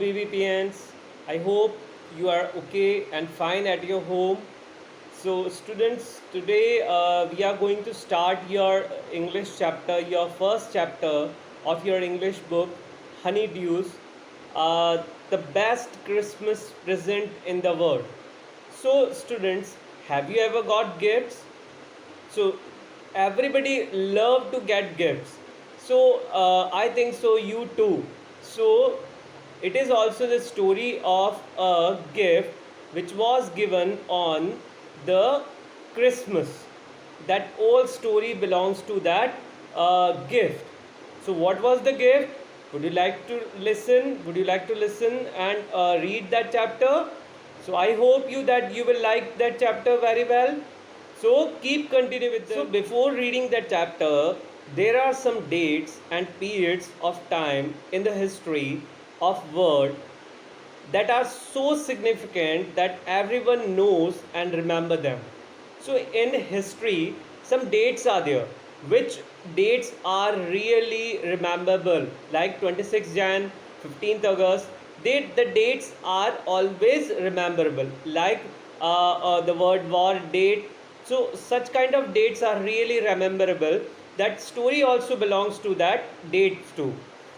BVPNs. I hope you are okay and fine at your home. So, students, today we are going to start your English chapter, your first chapter of your English book, Honeydews, the best Christmas present in the world. So, students, have you ever got gifts? So everybody love to get gifts. So I think so you too. So it is also the story of a gift which was given on the Christmas. That whole story belongs to that gift. So what was the gift? Would you like to listen? Would you like to listen and read that chapter? So I hope you will like that chapter very well. So keep continue with them. So before reading that chapter, there are some dates and periods of time in the history of world that are so significant that everyone knows and remember them. So in history, some dates are there. Which dates are really rememberable? Like 26 Jan, 15th August. The dates are always rememberable. Like the word war date. So such kind of dates are really rememberable. That story also belongs to that dates too.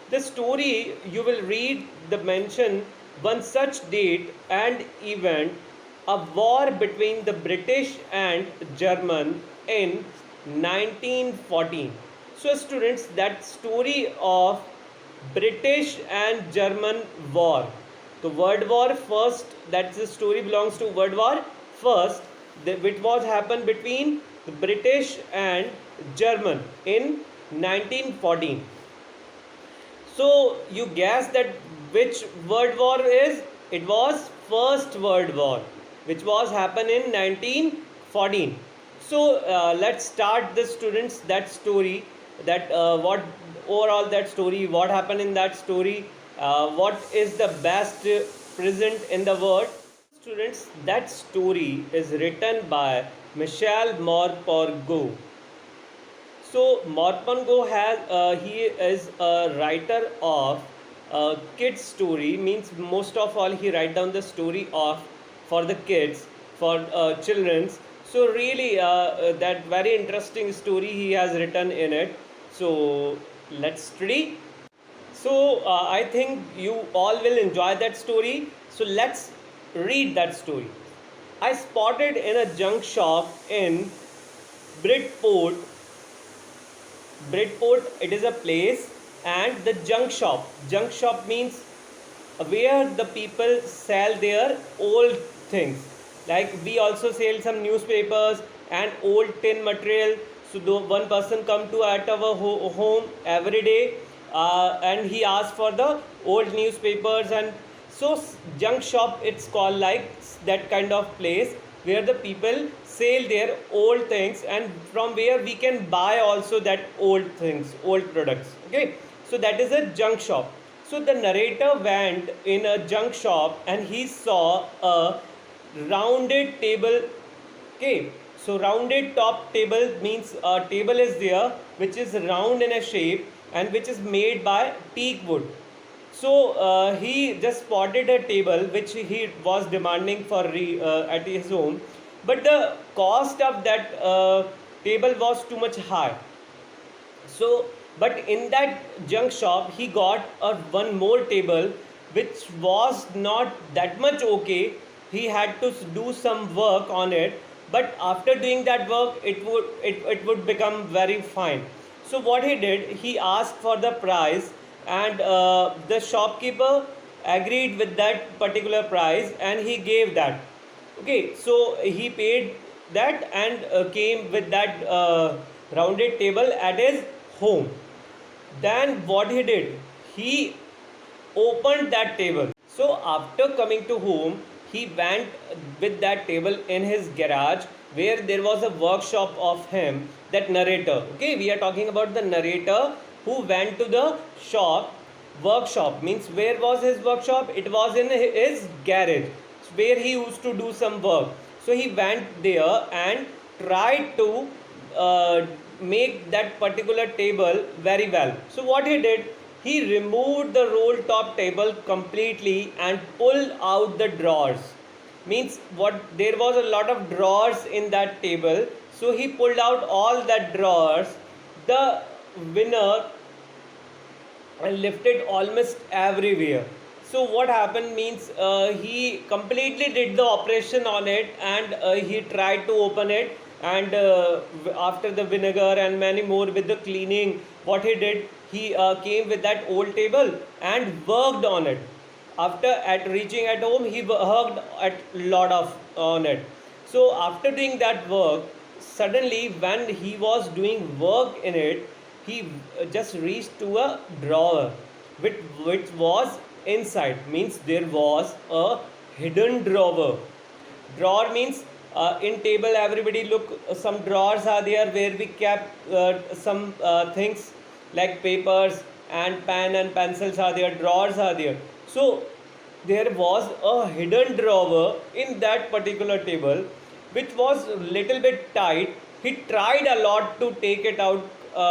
The story you will read the mention one such date and event, a war between the British and German in 1914. So students, that story of British and German war. The World War first, that's the story belongs to World War first, which was happened between the British and German in 1914. So you guess that which World War is? It was First World War, which was happened in 1914. So let's start the students that story. That what overall that story, what happened in that story, what is the best present in the world. Students, that story is written by Michel Morpurgo. So Morpurgo has he is a writer of kids story. Means most of all he write down the story of for the kids, for childrens. So really that very interesting story he has written in it. So let's study. So I think you all will enjoy that story. So let's read that story. I spotted in a junk shop in Bridport. Bridport, it is a place, and the junk shop. Junk shop means where the people sell their old things. Like we also sell some newspapers and old tin material. So one person come to at our home every day, and he asks for the old newspapers, and so junk shop it's called like that kind of place where the people sell their old things and from where we can buy also that old things, old products. Okay, so that is a junk shop. So the narrator went in a junk shop and he saw a rounded table. Okay, so rounded top table means a table is there which is round in a shape and which is made by teak wood. So he just spotted a table which he was demanding for at his home, but the cost of that table was too much high. So, but in that junk shop, he got a one more table which was not that much okay. He had to do some work on it, but after doing that work, it would become very fine. So what he did, he asked for the price, and the shopkeeper agreed with that particular price, and he gave that. Okay, so he paid that and came with that rounded table at his home. Then what he did, he opened that table. So after coming to home, he went with that table in his garage where there was a workshop of him, that narrator. Okay, we are talking about the narrator who went to the shop. Workshop means where was his workshop? It was in his garage where he used to do some work. So he went there and tried to make that particular table very well. So what he did, He removed the roll top table completely and pulled out the drawers. Means what, there was a lot of drawers in that table, so he pulled out all that drawers. The winner and lifted almost everywhere. So what happened means he completely did the operation on it, and he tried to open it, and after the vinegar and many more with the cleaning, what he did, he came with that old table and worked on it. After at reaching at home, he worked at lot of on it. So after doing that work, suddenly when he was doing work in it, he just reached to a drawer which was inside. Means there was a hidden drawer means in table everybody look, some drawers are there where we kept some things like papers and pen and pencils are there, drawers are there. So there was a hidden drawer in that particular table which was little bit tight. He tried a lot to take it out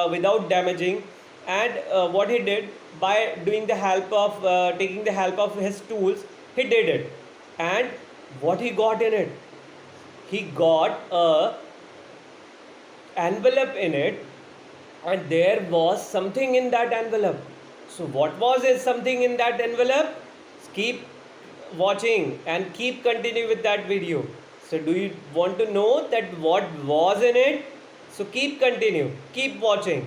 without damaging, and what he did, by doing the help of taking the help of his tools, he did it. And what he got in it, he got a envelope in it, and there was something in that envelope. So what was it, something in that envelope? Keep watching and keep continue with that video. So do you want to know that what was in it? So keep continue, keep watching.